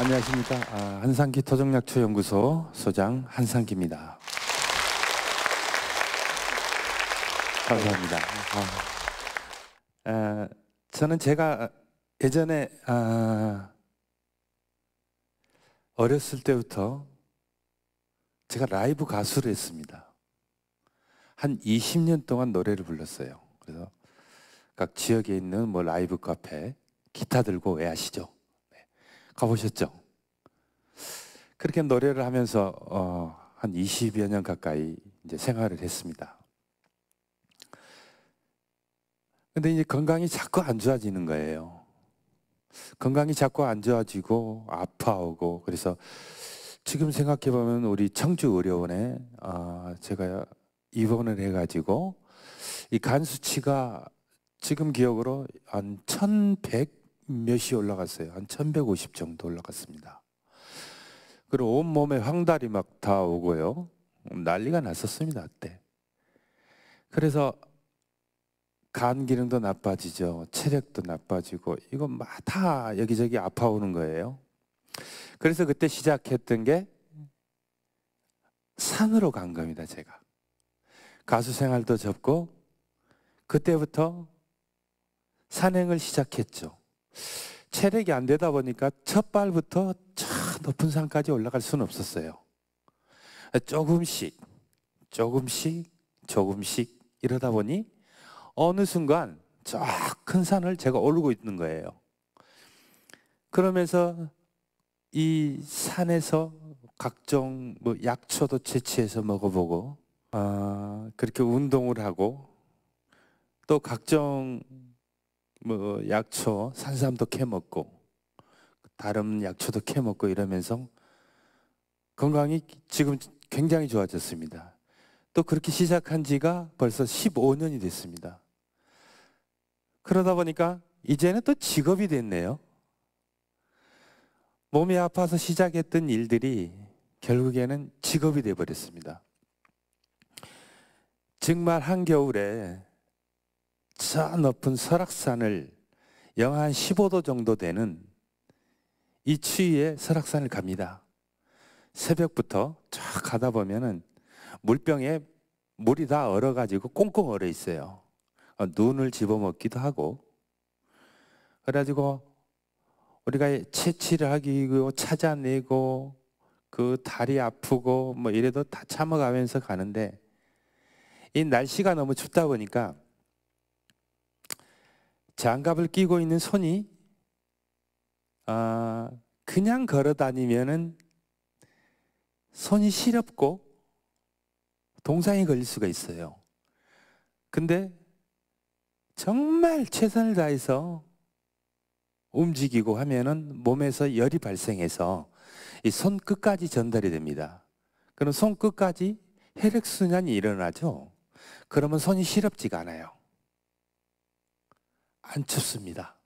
안녕하십니까. 한상기 토종약초연구소 소장 한상기입니다. 감사합니다. 저는 제가 예전에 어렸을 때부터 제가 라이브 가수를 했습니다. 한 20년 동안 노래를 불렀어요. 그래서 각 지역에 있는 뭐 라이브 카페 기타 들고 왜 아시죠? 네. 가보셨죠? 그렇게 노래를 하면서 한 20여 년 가까이 이제 생활을 했습니다. 근데 이제 건강이 자꾸 안 좋아지는 거예요. 건강이 자꾸 안 좋아지고 아파오고, 그래서 지금 생각해 보면 우리 청주의료원에 제가 입원을 해가지고 이 간 수치가 지금 기억으로 한 1100 몇이 올라갔어요. 한 1150 정도 올라갔습니다. 그리고 온몸에 황달이 막 다 오고요. 난리가 났었습니다, 그때. 그래서 간 기능도 나빠지죠. 체력도 나빠지고, 이거 막 다 여기저기 아파오는 거예요. 그래서 그때 시작했던 게 산으로 간 겁니다, 제가. 가수 생활도 접고 그때부터 산행을 시작했죠. 체력이 안 되다 보니까 첫 발부터 저 높은 산까지 올라갈 수는 없었어요. 조금씩 이러다 보니 어느 순간 저 큰 산을 제가 오르고 있는 거예요. 그러면서 이 산에서 각종 뭐 약초도 채취해서 먹어보고, 그렇게 운동을 하고, 또 각종 뭐 약초, 산삼도 캐 먹고 다른 약초도 캐 먹고 이러면서 건강이 지금 굉장히 좋아졌습니다. 또 그렇게 시작한 지가 벌써 15년이 됐습니다. 그러다 보니까 이제는 또 직업이 됐네요. 몸이 아파서 시작했던 일들이 결국에는 직업이 돼버렸습니다. 정말 한겨울에 저 높은 설악산을 영하 한 15도 정도 되는 이 추위에 설악산을 갑니다. 새벽부터 쫙 가다 보면은 물병에 물이 다 얼어가지고 꽁꽁 얼어 있어요. 눈을 집어먹기도 하고. 그래가지고 우리가 채취를 하기고 찾아내고 그 다리 아프고 뭐 이래도 다 참아가면서 가는데, 이 날씨가 너무 춥다 보니까 장갑을 끼고 있는 손이 그냥 걸어 다니면은 손이 시렵고 동상이 걸릴 수가 있어요. 근데 정말 최선을 다해서 움직이고 하면은 몸에서 열이 발생해서 이 손끝까지 전달이 됩니다. 그럼 손끝까지 혈액순환이 일어나죠. 그러면 손이 시렵지가 않아요. 안 춥습니다.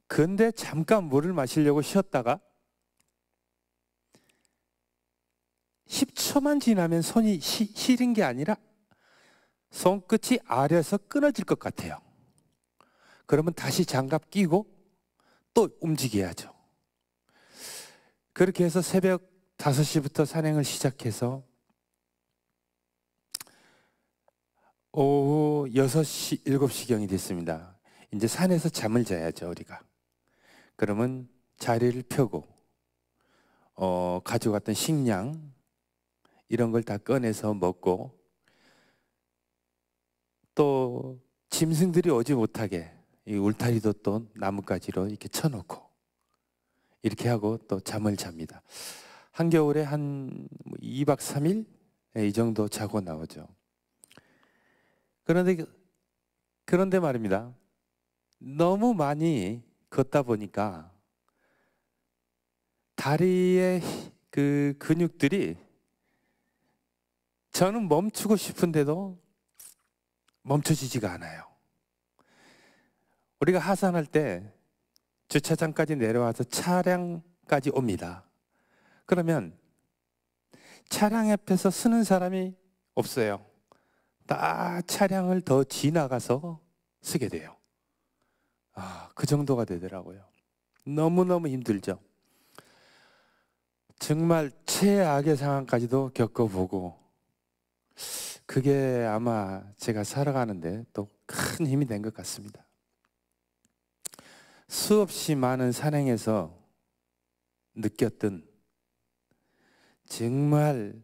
근데 잠깐 물을 마시려고 쉬었다가 10초만 지나면 손이 시린 게 아니라 손끝이 아려서 끊어질 것 같아요. 그러면 다시 장갑 끼고 또 움직여야죠. 그렇게 해서 새벽 5시부터 산행을 시작해서 오후 6시, 7시경이 됐습니다. 이제 산에서 잠을 자야죠, 우리가. 그러면 자리를 펴고 가져갔던 식량 이런 걸 다 꺼내서 먹고, 또 짐승들이 오지 못하게 이 울타리도 또 나뭇가지로 이렇게 쳐놓고 이렇게 하고 또 잠을 잡니다. 한겨울에 한 2박 3일 이 정도 자고 나오죠. 그런데 말입니다. 너무 많이 걷다 보니까 다리의 그 근육들이, 저는 멈추고 싶은데도 멈춰지지가 않아요. 우리가 하산할 때 주차장까지 내려와서 차량까지 옵니다. 그러면 차량 앞에서 서는 사람이 없어요. 다 차량을 더 지나가서 쓰게 돼요. 그 정도가 되더라고요. 너무너무 힘들죠. 정말 최악의 상황까지도 겪어보고, 그게 아마 제가 살아가는데 또 큰 힘이 된 것 같습니다. 수없이 많은 산행에서 느꼈던 정말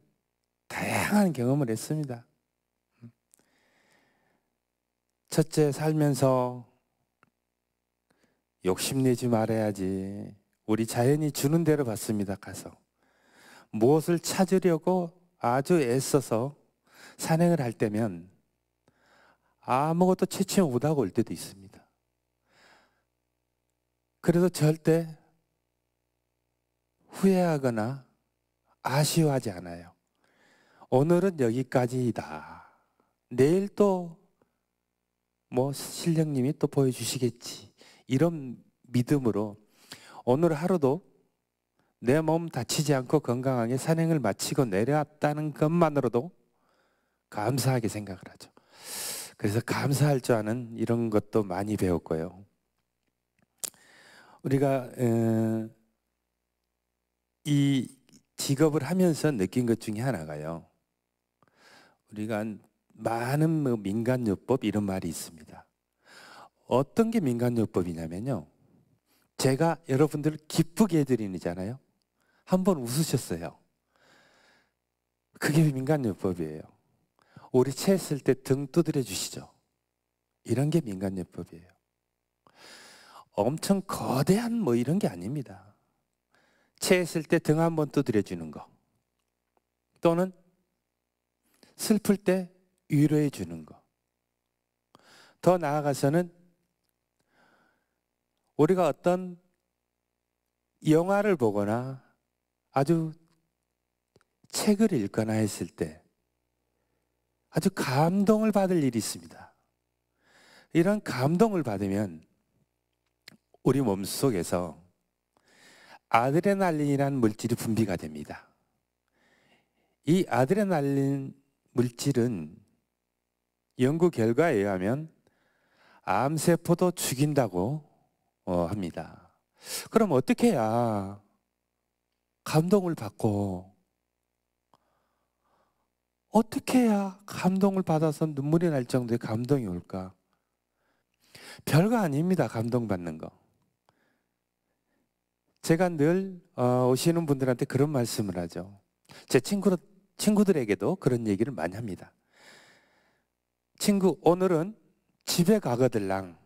다양한 경험을 했습니다. 첫째, 살면서 욕심내지 말아야지. 우리 자연이 주는 대로 받습니다. 가서 무엇을 찾으려고 아주 애써서 산행을 할 때면 아무것도 채취 못하고 올 때도 있습니다. 그래도 절대 후회하거나 아쉬워하지 않아요. 오늘은 여기까지이다. 내일 또 뭐 신령님이 또 보여주시겠지. 이런 믿음으로 오늘 하루도 내 몸 다치지 않고 건강하게 산행을 마치고 내려왔다는 것만으로도 감사하게 생각을 하죠. 그래서 감사할 줄 아는 이런 것도 많이 배웠고요. 우리가 이 직업을 하면서 느낀 것 중에 하나가요. 우리가 많은 민간요법 이런 말이 있습니다. 어떤 게 민간요법이냐면요. 제가 여러분들을 기쁘게 해드리잖아요. 한번 웃으셨어요. 그게 민간요법이에요. 우리 체했을 때 등 두드려 주시죠. 이런 게 민간요법이에요. 엄청 거대한 뭐 이런 게 아닙니다. 체했을 때 등 한번 두드려 주는 거, 또는 슬플 때 위로해 주는 거. 더 나아가서는 우리가 어떤 영화를 보거나 아주 책을 읽거나 했을 때 아주 감동을 받을 일이 있습니다. 이런 감동을 받으면 우리 몸속에서 아드레날린이라는 물질이 분비가 됩니다. 이 아드레날린 물질은 연구 결과에 의하면 암세포도 죽인다고 합니다. 그럼 어떻게 해야 감동을 받고, 어떻게 해야 감동을 받아서 눈물이 날 정도의 감동이 올까? 별거 아닙니다. 감동받는 거. 제가 늘 오시는 분들한테 그런 말씀을 하죠. 제 친구들에게도 그런 얘기를 많이 합니다. 친구, 오늘은 집에 가거들랑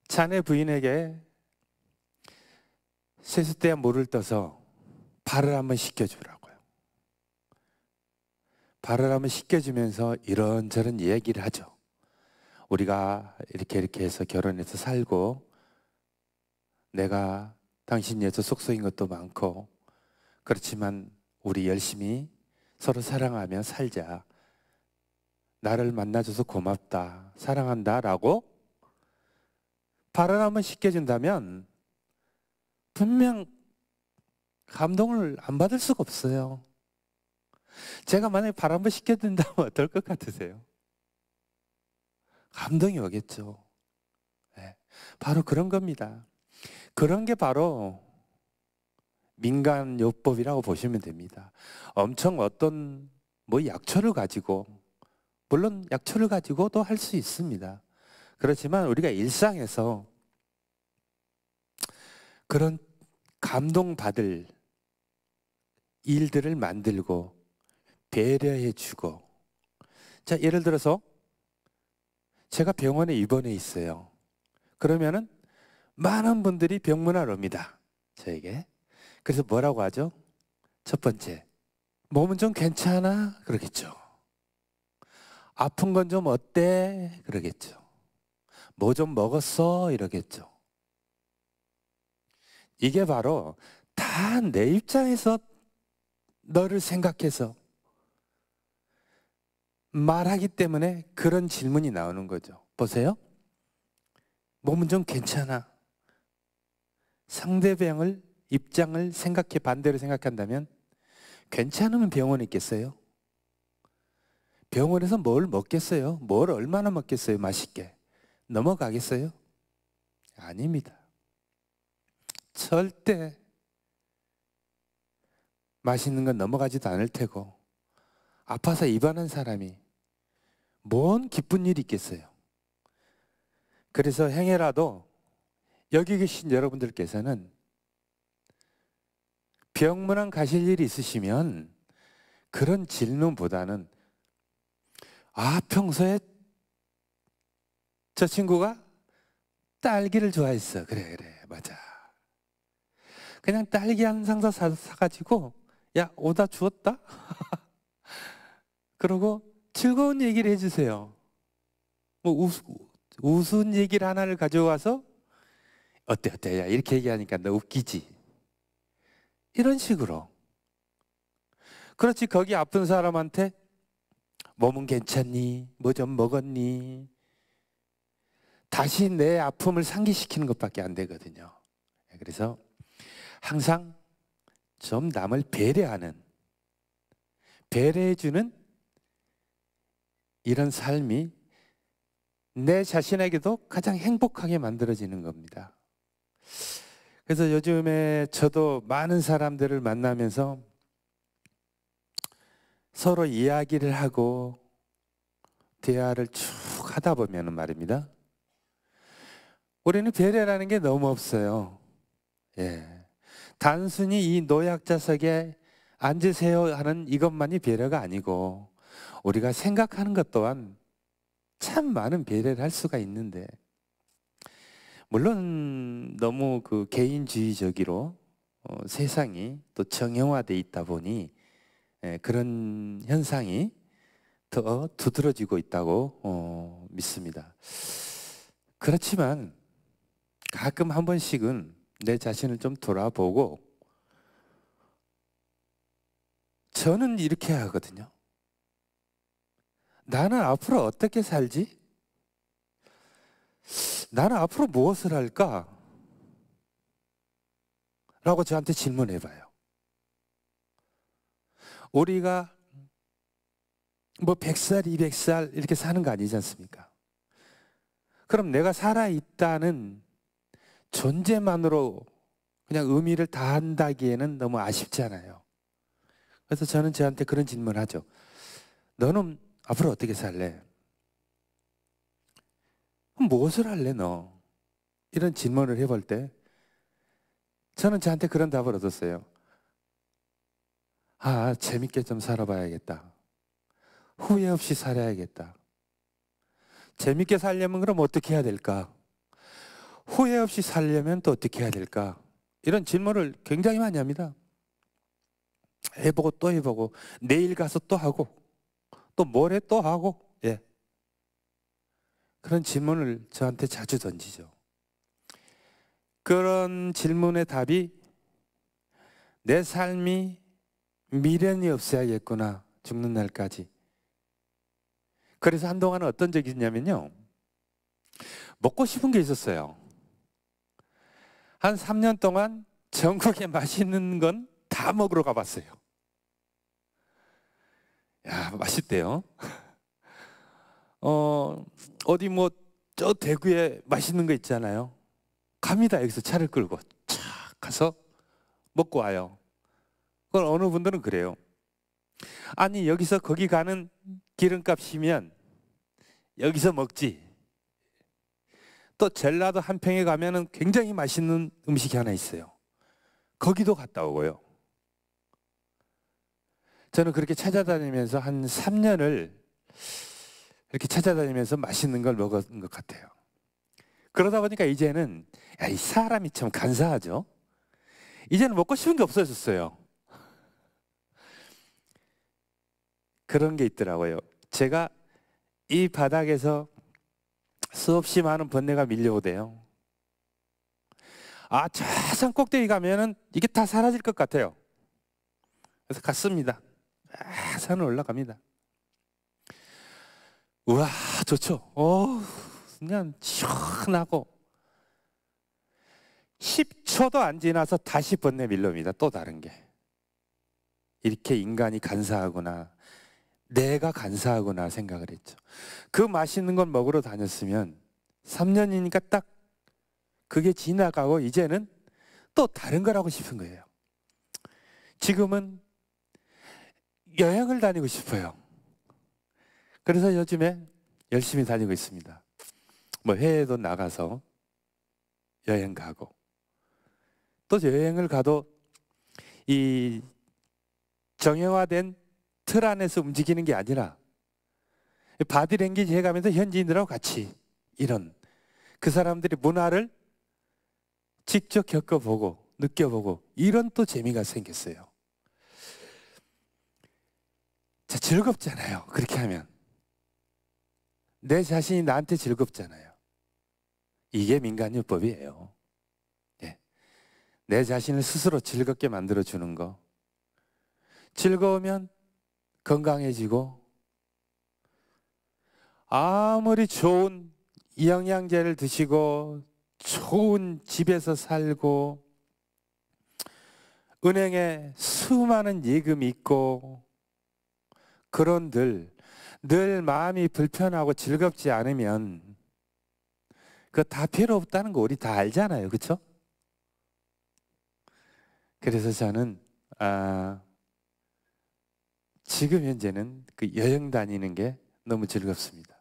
자네 부인에게 세숫대에 물을 떠서 발을 한번 씻겨주라고요. 발을 한번 씻겨주면서 이런저런 얘기를 하죠. 우리가 이렇게 해서 결혼해서 살고, 내가 당신 위해서 속속인 것도 많고, 그렇지만 우리 열심히 서로 사랑하며 살자. 나를 만나줘서 고맙다. 사랑한다. 라고 발을 한번 씻겨준다면 분명 감동을 안 받을 수가 없어요. 제가 만약에 발 한번 씻겨준다면 어떨 것 같으세요? 감동이 오겠죠. 네, 바로 그런 겁니다. 그런 게 바로 민간요법이라고 보시면 됩니다. 엄청 어떤 약초를 가지고, 물론 약초를 가지고도 할 수 있습니다. 그렇지만 우리가 일상에서 그런 감동받을 일들을 만들고 배려해주고, 자, 예를 들어서 제가 병원에 입원해 있어요. 그러면은 많은 분들이 병문안 옵니다. 저에게. 그래서 뭐라고 하죠? 첫 번째, 몸은 좀 괜찮아? 그러겠죠. 아픈 건 좀 어때? 그러겠죠. 뭐 좀 먹었어? 이러겠죠. 이게 바로 다 내 입장에서 너를 생각해서 말하기 때문에 그런 질문이 나오는 거죠. 보세요. 몸은 좀 괜찮아. 상대방을 입장을 생각해 반대로 생각한다면 괜찮으면 병원에 있겠어요? 병원에서 뭘 먹겠어요? 뭘 얼마나 먹겠어요? 맛있게. 넘어가겠어요? 아닙니다. 절대 맛있는 건 넘어가지도 않을 테고 아파서 입원한 사람이 뭔 기쁜 일이 있겠어요. 그래서 행여라도 여기 계신 여러분들께서는 병문안 가실 일이 있으시면 그런 질문보다는 평소에 저 친구가 딸기를 좋아했어. 그래 맞아. 그냥 딸기 한 상자 사가지고 야 오다 주었다? 그러고 즐거운 얘기를 해주세요. 뭐 우스운 얘기를 하나를 가져와서 어때 야 이렇게 얘기하니까 너 웃기지? 이런 식으로. 그렇지 거기 아픈 사람한테 몸은 괜찮니? 뭐 좀 먹었니? 다시 내 아픔을 상기시키는 것밖에 안 되거든요. 그래서 항상 좀 남을 배려해주는 이런 삶이 내 자신에게도 가장 행복하게 만들어지는 겁니다. 그래서 요즘에 저도 많은 사람들을 만나면서 서로 이야기를 하고 대화를 쭉 하다 보면 말입니다. 우리는 배려라는 게 너무 없어요. 단순히 이 노약자석에 앉으세요 하는 이것만이 배려가 아니고 우리가 생각하는 것 또한 참 많은 배려를 할 수가 있는데 물론 너무 그 개인주의적으로 세상이 또 정형화되어 있다 보니 그런 현상이 더 두드러지고 있다고 믿습니다. 그렇지만 가끔 한 번씩은 내 자신을 좀 돌아보고 저는 이렇게 하거든요. 나는 앞으로 어떻게 살지? 나는 앞으로 무엇을 할까? 라고 저한테 질문해봐요. 우리가 뭐 100살, 200살 이렇게 사는 거 아니지 않습니까? 그럼 내가 살아있다는 존재만으로 그냥 의미를 다한다기에는 너무 아쉽잖아요. 그래서 저는 저한테 그런 질문을 하죠. 너는 앞으로 어떻게 살래? 무엇을 할래 너? 이런 질문을 해볼 때 저는 저한테 그런 답을 얻었어요. 재밌게 좀 살아봐야겠다. 후회 없이 살아야겠다. 재밌게 살려면 그럼 어떻게 해야 될까? 후회 없이 살려면 또 어떻게 해야 될까? 이런 질문을 굉장히 많이 합니다. 해보고 또 해보고 내일 가서 또 하고 또 모레 또 하고 그런 질문을 저한테 자주 던지죠. 그런 질문의 답이 내 삶이 미련이 없어야겠구나 죽는 날까지. 그래서 한동안은 어떤 적이 있냐면요, 먹고 싶은 게 있었어요. 한 3년 동안 전국에 맛있는 건 다 먹으러 가봤어요. 야, 맛있대요. 어디 뭐 저 대구에 맛있는 거 있잖아요. 갑니다. 여기서 차를 끌고 촥 가서 먹고 와요. 그건 어느 분들은 그래요. 아니 여기서 거기 가는 기름값이면 여기서 먹지. 또 젤라도 한 평에 가면은 굉장히 맛있는 음식이 하나 있어요. 거기도 갔다 오고요. 저는 그렇게 찾아다니면서 한 3년을 이렇게 찾아다니면서 맛있는 걸 먹은 것 같아요. 그러다 보니까 이제는 이 사람이 참 간사하죠. 이제는 먹고 싶은 게 없어졌어요. 그런 게 있더라고요. 제가 이 바닥에서 수없이 많은 번뇌가 밀려오대요. 저 산 꼭대기 가면은 이게 다 사라질 것 같아요. 그래서 갔습니다. 산을 올라갑니다. 우와, 좋죠. 그냥 시원하고 10초도 안 지나서 다시 번뇌 밀려옵니다. 또 다른 게. 이렇게 인간이 간사하구나, 내가 간사하구나 생각을 했죠. 그 맛있는 건 먹으러 다녔으면 3년이니까 딱 그게 지나가고 이제는 또 다른 걸 하고 싶은 거예요. 지금은 여행을 다니고 싶어요. 그래서 요즘에 열심히 다니고 있습니다. 뭐 해외도 나가서 여행 가고, 또 여행을 가도 이 정형화된 틀 안에서 움직이는 게 아니라 바디랭귀지 해가면서 현지인들하고 같이 이런 그 사람들이 문화를 직접 겪어보고 느껴보고 이런 또 재미가 생겼어요. 자, 즐겁잖아요. 그렇게 하면 내 자신이 나한테 즐겁잖아요. 이게 민간요법이에요. 예. 내 자신을 스스로 즐겁게 만들어주는 거. 즐거우면 건강해지고, 아무리 좋은 영양제를 드시고 좋은 집에서 살고 은행에 수많은 예금이 있고 그런들 늘 마음이 불편하고 즐겁지 않으면 그거 다 필요 없다는 거 우리 다 알잖아요. 그렇죠? 그래서 저는 지금 현재는 그 여행 다니는 게 너무 즐겁습니다.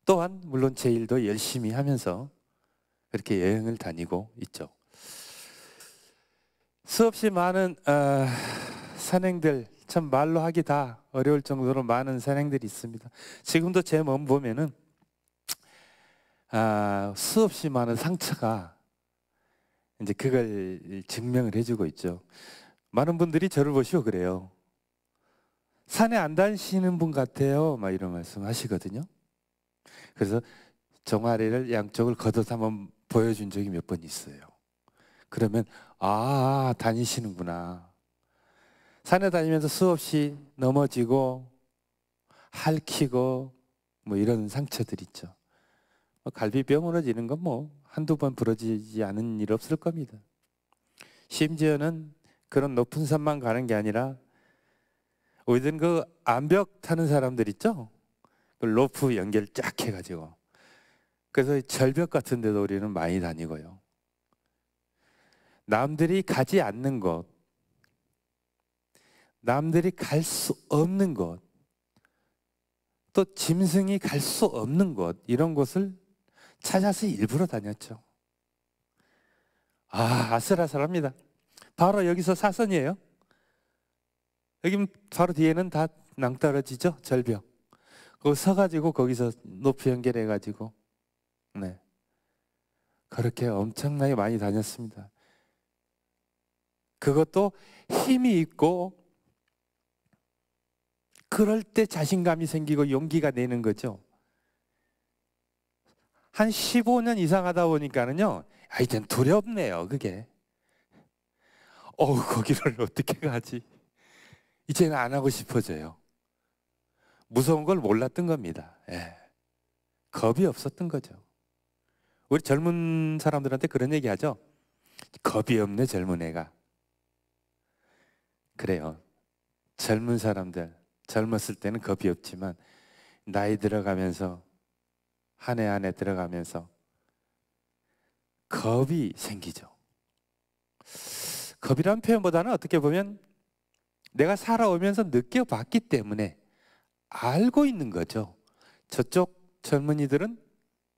또한 물론 제 일도 열심히 하면서 그렇게 여행을 다니고 있죠. 수없이 많은 산행들, 참 말로 하기 다 어려울 정도로 많은 산행들이 있습니다. 지금도 제 몸 보면은 수없이 많은 상처가 이제 그걸 증명을 해주고 있죠. 많은 분들이 저를 보시고 그래요. 산에 안 다니시는 분 같아요. 막 이런 말씀 하시거든요. 그래서 종아리를 양쪽을 걷어서 한번 보여준 적이 몇 번 있어요. 그러면 다니시는구나. 산에 다니면서 수없이 넘어지고 핥히고 뭐 이런 상처들 있죠. 갈비뼈 무너지는 건 뭐 한두 번 부러지지 않은 일 없을 겁니다. 심지어는 그런 높은 산만 가는 게 아니라 우리는 그 암벽 타는 사람들 있죠? 그 로프 연결 쫙 해가지고 그래서 절벽 같은 데도 우리는 많이 다니고요. 남들이 가지 않는 곳, 남들이 갈 수 없는 곳, 또 짐승이 갈 수 없는 곳, 이런 곳을 찾아서 일부러 다녔죠. 아슬아슬합니다. 바로 여기서 사선이에요. 여기 바로 뒤에는 다 낭떠러지죠. 절벽. 거기 서가지고 거기서 높이 연결해가지고 네, 그렇게 엄청나게 많이 다녔습니다. 그것도 힘이 있고 그럴 때 자신감이 생기고 용기가 내는 거죠. 한 15년 이상 하다 보니까는요, 이젠 두렵네요. 그게 거기를 어떻게 가지? 이제는 안 하고 싶어져요. 무서운 걸 몰랐던 겁니다. 예. 겁이 없었던 거죠. 우리 젊은 사람들한테 그런 얘기 하죠. 겁이 없네 젊은 애가. 그래요. 젊은 사람들, 젊었을 때는 겁이 없지만 나이 들어가면서 한 해 한 해 들어가면서 겁이 생기죠. 겁이란 표현보다는 어떻게 보면 내가 살아오면서 느껴봤기 때문에 알고 있는 거죠. 저쪽 젊은이들은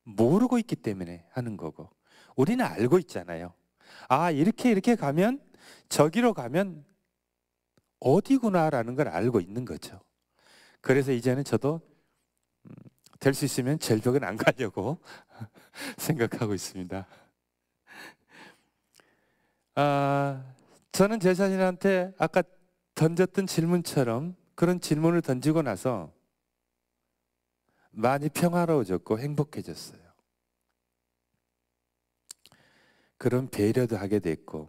모르고 있기 때문에 하는 거고 우리는 알고 있잖아요. 이렇게 가면 저기로 가면 어디구나라는 걸 알고 있는 거죠. 그래서 이제는 저도 될 수 있으면 절벽은 안 가려고 생각하고 있습니다. 저는 제 자신한테 아까 던졌던 질문처럼 그런 질문을 던지고 나서 많이 평화로워졌고 행복해졌어요. 그런 배려도 하게 됐고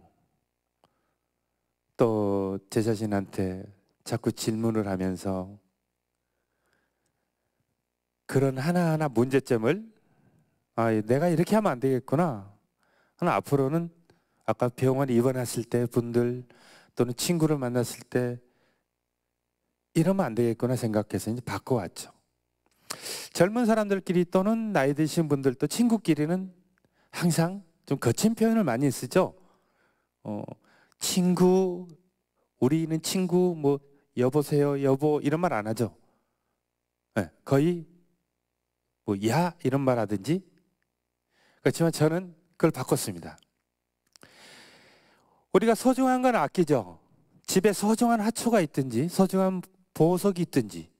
또 제 자신한테 자꾸 질문을 하면서 그런 하나하나 문제점을 내가 이렇게 하면 안 되겠구나. 앞으로는 아까 병원에 입원했을 때 분들 또는 친구를 만났을 때 이러면 안 되겠구나 생각해서 이제 바꿔왔죠. 젊은 사람들끼리 또는 나이 드신 분들도 친구끼리는 항상 좀 거친 표현을 많이 쓰죠. 친구, 우리는 친구, 뭐 여보세요, 여보 이런 말 안 하죠. 네, 거의 뭐 야 이런 말 하든지. 그렇지만 저는 그걸 바꿨습니다. 우리가 소중한 건 아끼죠. 집에 소중한 화초가 있든지 소중한 보석이 있든지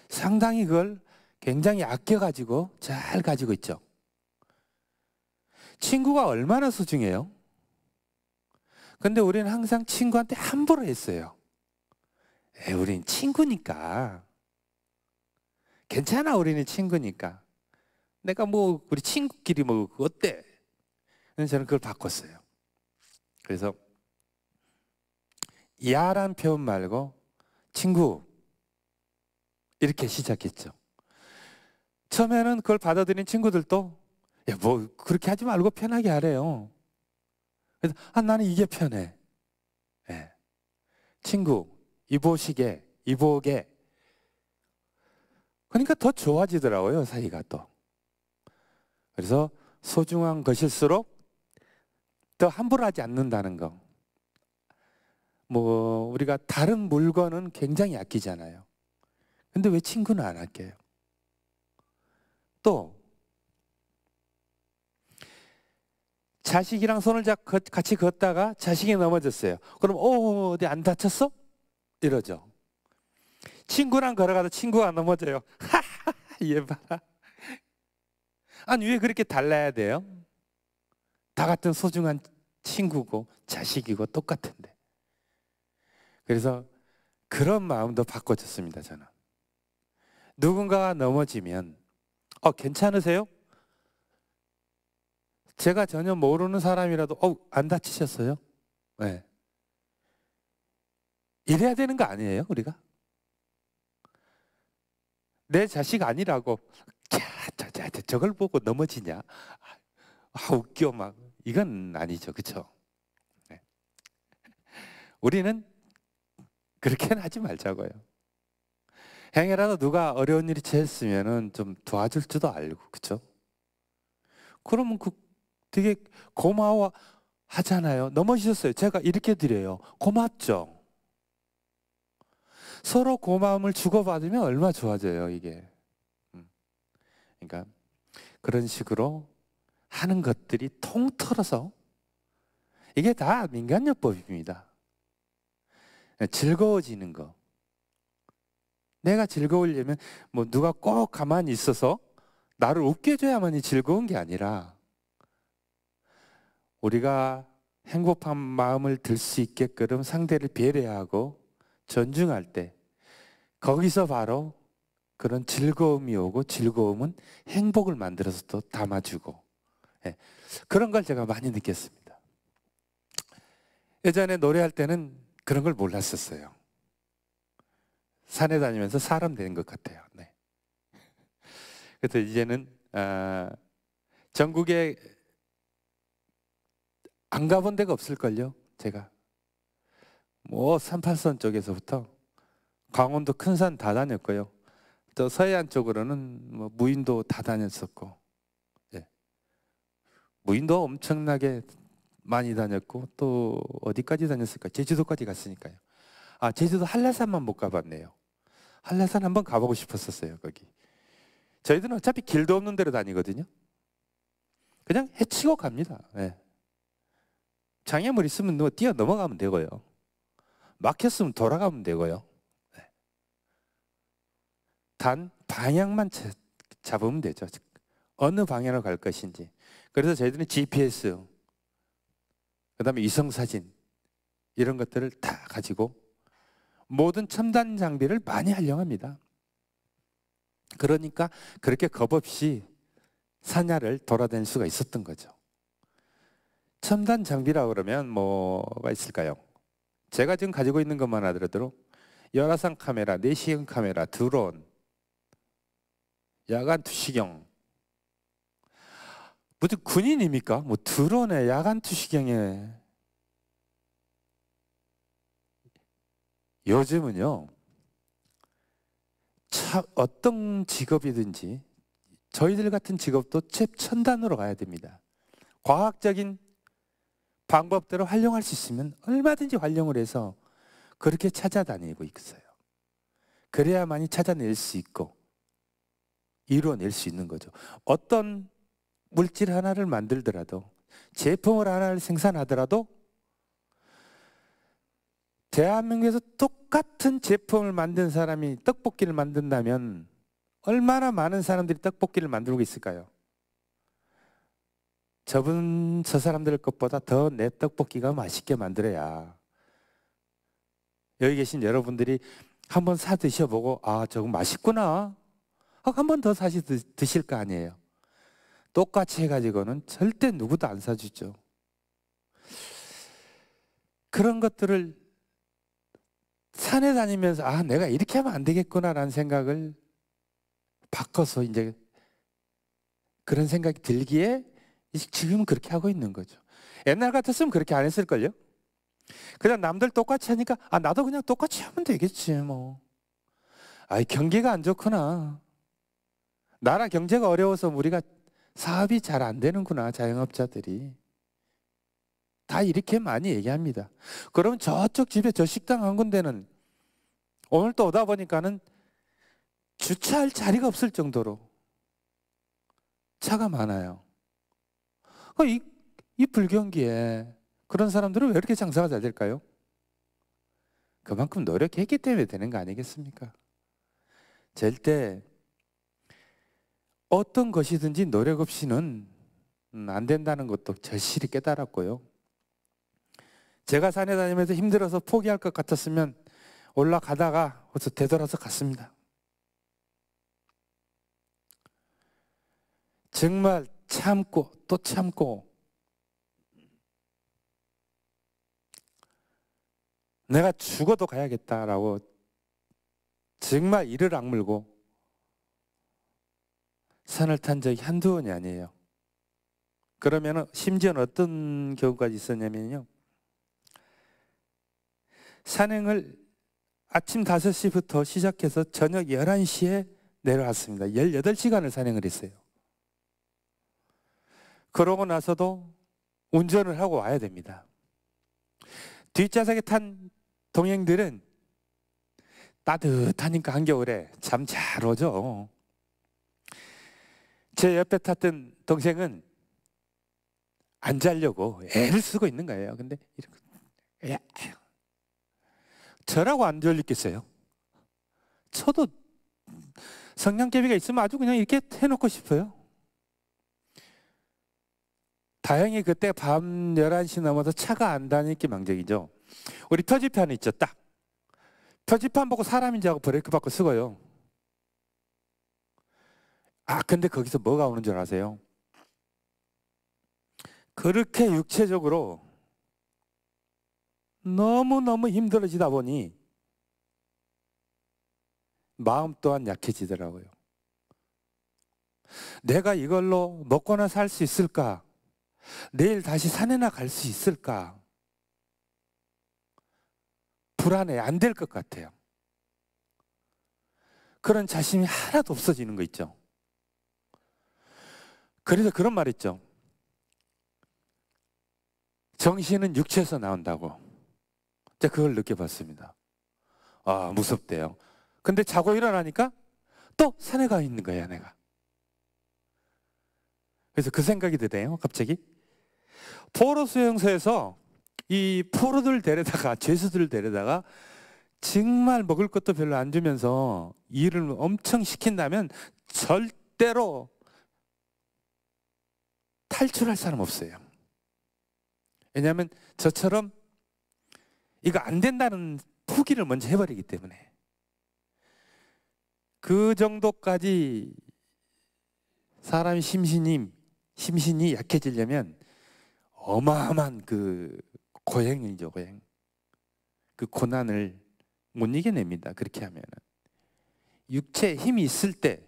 상당히 그걸 굉장히 아껴가지고 잘 가지고 있죠. 친구가 얼마나 소중해요? 근데 우리는 항상 친구한테 함부로 했어요. 우린 친구니까. 괜찮아, 우리는 친구니까. 내가 뭐 우리 친구끼리 뭐 어때? 그래서 저는 그걸 바꿨어요. 그래서 야란 표현 말고 친구 이렇게 시작했죠. 처음에는 그걸 받아들인 친구들도 야, 뭐 그렇게 하지 말고 편하게 하래요. 그래서 나는 이게 편해. 네. 친구, 이보시게, 이보게. 그러니까 더 좋아지더라고요, 사이가 또. 그래서 소중한 것일수록 더 함부로 하지 않는다는 거. 뭐 우리가 다른 물건은 굉장히 아끼잖아요. 근데 왜 친구는 안 아껴요? 또 자식이랑 손을 잡고 같이 걷다가 자식이 넘어졌어요. 그럼 어디 안 다쳤어? 이러죠. 친구랑 걸어가다 친구가 넘어져요. 하하, 얘 봐라. 아니 왜 그렇게 달라야 돼요? 다 같은 소중한 친구고 자식이고 똑같은데. 그래서 그런 마음도 바꿔줬습니다. 저는 누군가가 넘어지면 괜찮으세요? 제가 전혀 모르는 사람이라도 안 다치셨어요? 네. 이래야 되는 거 아니에요, 우리가? 내 자식 아니라고 저걸 보고 넘어지냐? 웃겨 막. 이건 아니죠, 그렇죠? 네. 우리는 그렇게는 하지 말자고요. 행여라도 누가 어려운 일이 처했으면은 좀 도와줄 줄도 알고, 그렇죠? 그러면 되게 고마워 하잖아요. 넘어지셨어요. 제가 이렇게 드려요. 고맙죠. 서로 고마움을 주고받으면 얼마나 좋아져요, 이게. 그러니까 그런 식으로 하는 것들이 통틀어서 이게 다 민간요법입니다. 즐거워지는 거. 내가 즐거우려면 뭐 누가 꼭 가만히 있어서 나를 웃게 해줘야만이 즐거운 게 아니라 우리가 행복한 마음을 들 수 있게끔 상대를 배려하고 존중할 때 거기서 바로 그런 즐거움이 오고 즐거움은 행복을 만들어서 또 담아주고 그런 걸 제가 많이 느꼈습니다. 예전에 노래할 때는 그런 걸 몰랐었어요. 산에 다니면서 사람 되는 것 같아요. 네. 그래서 이제는 전국에 안 가본 데가 없을걸요. 제가 뭐 38선 쪽에서부터 강원도 큰 산 다 다녔고요. 또 서해안 쪽으로는 뭐 무인도 다 다녔었고, 무인도 엄청나게 많이 다녔고 또 어디까지 다녔을까? 제주도까지 갔으니까요. 제주도 한라산만 못 가봤네요. 한라산 한번 가보고 싶었었어요. 거기 저희들은 어차피 길도 없는 데로 다니거든요. 그냥 헤치고 갑니다. 장애물 있으면 뛰어 넘어가면 되고요. 막혔으면 돌아가면 되고요. 단 방향만 잡으면 되죠. 어느 방향으로 갈 것인지. 그래서 저희들은 GPS, 그다음에 위성사진 이런 것들을 다 가지고 모든 첨단 장비를 많이 활용합니다. 그러니까 그렇게 겁없이 산야를 돌아다닐 수가 있었던 거죠. 첨단 장비라고 그러면 뭐가 있을까요? 제가 지금 가지고 있는 것만 하더라도 열화상 카메라, 내시경 카메라, 드론, 야간 투시경. 무슨 군인입니까? 뭐 드론에 야간 투시경에. 요즘은요, 어떤 직업이든지 저희들 같은 직업도 최첨단으로 가야 됩니다. 과학적인 방법대로 활용할 수 있으면 얼마든지 활용을 해서 그렇게 찾아다니고 있어요. 그래야만이 찾아낼 수 있고 이루어낼 수 있는 거죠. 어떤 물질 하나를 만들더라도, 제품을 하나를 생산하더라도 대한민국에서 똑같은 제품을 만든 사람이 떡볶이를 만든다면 얼마나 많은 사람들이 떡볶이를 만들고 있을까요? 저 사람들 것보다 더 내 떡볶이가 맛있게 만들어야 여기 계신 여러분들이 한번 사 드셔보고, 아, 저거 맛있구나, 한 번 더 사시 드실 거 아니에요. 똑같이 해가지고는 절대 누구도 안 사주죠. 그런 것들을 산에 다니면서, 아, 내가 이렇게 하면 안 되겠구나라는 생각을 바꿔서 이제 그런 생각이 들기에 지금은 그렇게 하고 있는 거죠. 옛날 같았으면 그렇게 안 했을걸요? 그냥 남들 똑같이 하니까, 아, 나도 그냥 똑같이 하면 되겠지 뭐. 아이, 경기가 안 좋구나, 나라 경제가 어려워서 우리가 사업이 잘 안 되는구나, 자영업자들이. 다 이렇게 많이 얘기합니다. 그럼 저쪽 집에 저 식당 한 군데는 오늘 또 오다 보니까는 주차할 자리가 없을 정도로 차가 많아요. 이 불경기에 그런 사람들은 왜 이렇게 장사가 잘 될까요? 그만큼 노력했기 때문에 되는 거 아니겠습니까? 절대 어떤 것이든지 노력 없이는 안 된다는 것도 절실히 깨달았고요. 제가 산에 다니면서 힘들어서 포기할 것 같았으면 올라가다가 어서 되돌아서 갔습니다. 정말 참고 또 참고, 내가 죽어도 가야겠다라고 정말 이를 악물고 산을 탄 적이 한두 번이 아니에요. 그러면 심지어는 어떤 경우까지 있었냐면요, 산행을 아침 5시부터 시작해서 저녁 11시에 내려왔습니다. 18시간을 산행을 했어요. 그러고 나서도 운전을 하고 와야 됩니다. 뒷좌석에 탄 동행들은 따뜻하니까 한겨울에 잠 잘 오죠. 제 옆에 탔던 동생은 안 자려고 애를 쓰고 있는 거예요. 근데 이렇게, 저라고 안 졸리겠어요? 저도 성냥개비가 있으면 아주 그냥 이렇게 해놓고 싶어요. 다행히 그때 밤 11시 넘어서 차가 안 다니기 망정이죠. 우리 표지판 있죠, 딱. 표지판 보고 사람인지 하고 브레이크 밟고 쓰고요. 아, 근데 거기서 뭐가 오는 줄 아세요? 그렇게 육체적으로 너무너무 힘들어지다 보니 마음 또한 약해지더라고요. 내가 이걸로 먹거나 살 수 있을까? 내일 다시 산에나 갈 수 있을까? 불안해, 안 될 것 같아요. 그런 자신이 하나도 없어지는 거 있죠. 그래서 그런 말 있죠. 정신은 육체에서 나온다고. 제가 그걸 느껴봤습니다. 아, 무섭대요. 근데 자고 일어나니까 또 산에 가 있는 거야, 내가. 그래서 그 생각이 드네요, 갑자기. 포로 수용소에서 이 포로들 데려다가, 죄수들 데려다가 정말 먹을 것도 별로 안 주면서 일을 엄청 시킨다면 절대로 탈출할 사람 없어요. 왜냐하면 저처럼 이거 안 된다는 포기를 먼저 해버리기 때문에. 그 정도까지 사람이 심신이 약해지려면 어마어마한 그 고행이죠, 고행. 그 고난을 못 이겨냅니다, 그렇게 하면은. 육체에 힘이 있을 때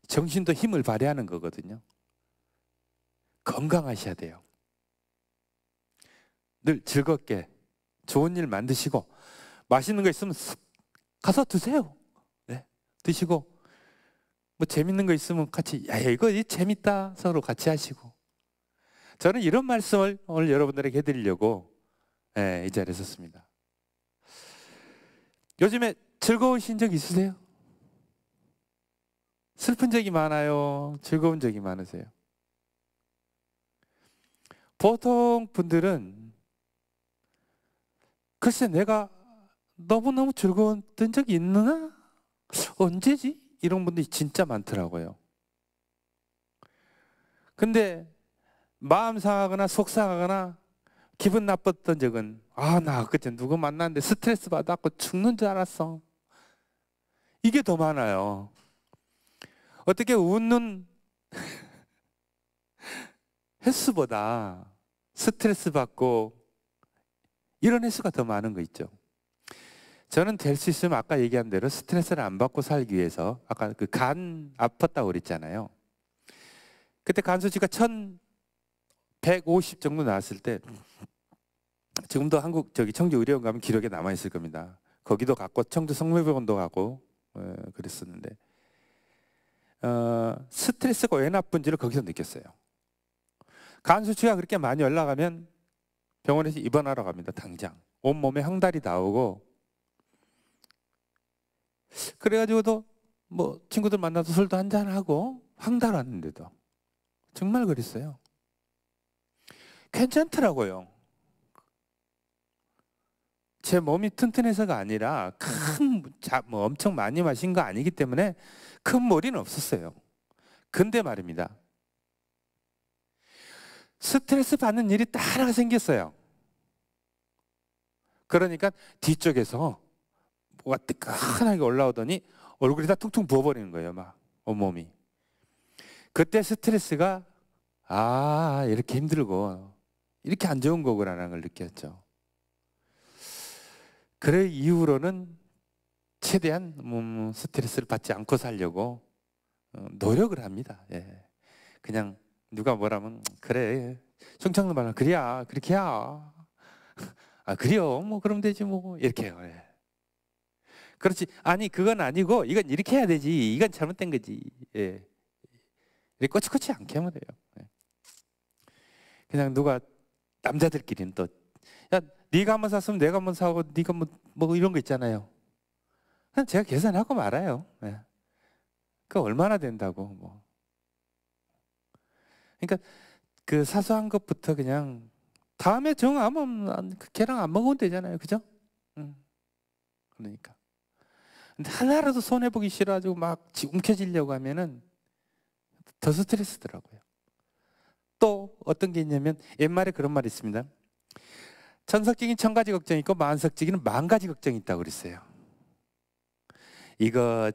정신도 힘을 발휘하는 거거든요. 건강하셔야 돼요. 늘 즐겁게 좋은 일 만드시고, 맛있는 거 있으면 가서 드세요. 네, 드시고, 뭐 재밌는 거 있으면 같이, 야, 이거 재밌다 서로 같이 하시고. 저는 이런 말씀을 오늘 여러분들에게 해드리려고 이 자리에 섰습니다. 요즘에 즐거우신 적 있으세요? 슬픈 적이 많아요? 즐거운 적이 많으세요? 보통 분들은 글쎄 내가 너무너무 즐거웠던 적이 있느냐? 언제지? 이런 분들이 진짜 많더라고요. 근데 마음 상하거나 속 상하거나 기분 나빴던 적은 나 그때 누구 만났는데 스트레스 받았고 죽는 줄 알았어. 이게 더 많아요. 어떻게 웃는 횟수보다 스트레스 받고 이런 횟수가 더 많은 거 있죠. 저는 될 수 있으면 아까 얘기한 대로 스트레스를 안 받고 살기 위해서 아까 그 간 아팠다고 그랬잖아요. 그때 간 수치가 1150 정도 나왔을 때 지금도 한국 청주 의료원 가면 기록에 남아 있을 겁니다. 거기도 갔고 청주 성모병원도 가고 그랬었는데 스트레스가 왜 나쁜지를 거기서 느꼈어요. 간 수치가 그렇게 많이 올라가면 병원에서 입원하러 갑니다. 당장 온몸에 황달이 나오고 그래가지고도 뭐 친구들 만나서 술도 한잔하고 황달 왔는데도 정말 그랬어요. 괜찮더라고요. 제 몸이 튼튼해서가 아니라 뭐 엄청 많이 마신 거 아니기 때문에 큰 무리는 없었어요. 근데 말입니다. 스트레스 받는 일이 딱 하나가 생겼어요. 그러니까 뒤쪽에서 뭐가 뜨끈하게 올라오더니 얼굴이 다 퉁퉁 부어버리는 거예요. 막 온몸이. 그때 스트레스가 이렇게 힘들고 이렇게 안 좋은 거구나라는 걸 느꼈죠. 그래 이후로는 최대한 스트레스를 받지 않고 살려고 노력을 합니다. 예. 그냥 누가 뭐라면 그래 충청도 말로 그래야 그렇게 해야 그래요 뭐 그럼 되지 뭐 이렇게 해요. 예. 그렇지 아니 그건 아니고 이건 이렇게 해야 되지 이건 잘못된 거지. 예. 이렇게 꼬치꼬치 않게 하면 돼요. 예. 그냥 누가 남자들끼리는 또 야 네가 한번 샀으면 내가 한번 사고 네가 뭐 이런 거 있잖아요. 그냥 제가 계산하고 말아요. 예. 그 얼마나 된다고 뭐. 그러니까 그 사소한 것부터 그냥 다음에 정하면 걔랑 안 먹으면 되잖아요, 그죠? 그러니까. 근데 하나라도 손해 보기 싫어가지고 막 움켜쥐려고 하면은 더 스트레스더라고요. 또 어떤 게 있냐면 옛말에 그런 말이 있습니다. 천석적인 1000가지 걱정이 있고 만석적인 10,000가지 걱정이 있다고 그랬어요. 이거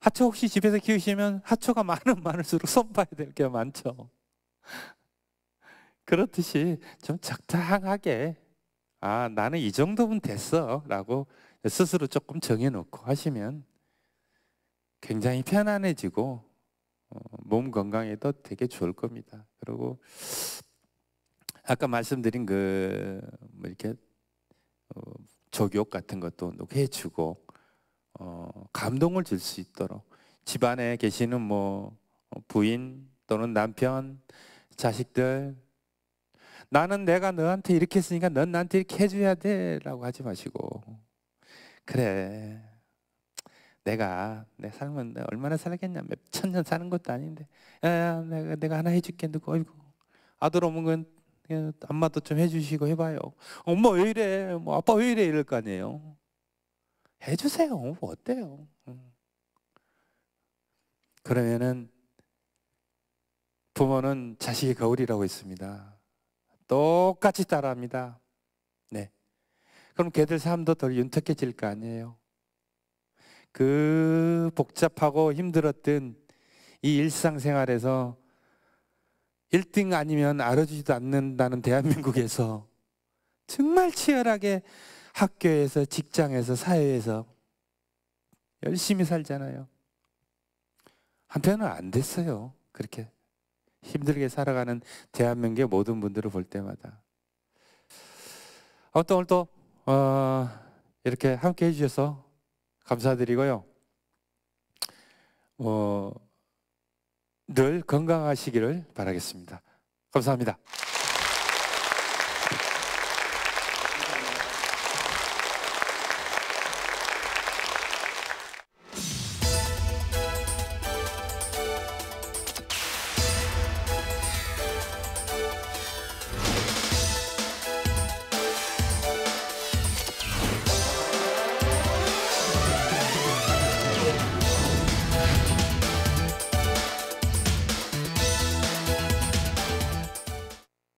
하초 혹시 집에서 키우시면 하초가 많을수록 손 봐야 될 게 많죠. 그렇듯이 좀 적당하게 나는 이 정도면 됐어 라고 스스로 조금 정해놓고 하시면 굉장히 편안해지고 몸 건강에도 되게 좋을 겁니다. 그리고 아까 말씀드린 뭐 이렇게 족욕 같은 것도 해주고 감동을 줄 수 있도록 집안에 계시는 뭐 부인 또는 남편, 자식들 나는 내가 너한테 이렇게 했으니까 넌 나한테 이렇게 해줘야 돼 라고 하지 마시고 그래 내가 내 삶은 얼마나 살겠냐 몇 천 년 사는 것도 아닌데 내가 하나 해줄게 누구 어이구 아들 오면 건 안마도 좀 해주시고 해봐요. 엄마 왜 이래 뭐 아빠 왜 이래 이럴 거 아니에요. 해주세요. 뭐 어때요? 그러면은 부모는 자식의 거울이라고 했습니다. 똑같이 따라합니다. 네. 그럼 걔들 삶도 덜 윤택해질 거 아니에요. 그 복잡하고 힘들었던 이 일상생활에서 1등 아니면 알아주지도 않는다는 대한민국에서 정말 치열하게 학교에서 직장에서 사회에서 열심히 살잖아요. 한편은 안 됐어요. 그렇게 힘들게 살아가는 대한민국의 모든 분들을 볼 때마다. 아무튼 오늘 또 이렇게 함께 해주셔서 감사드리고요. 늘 건강하시기를 바라겠습니다. 감사합니다.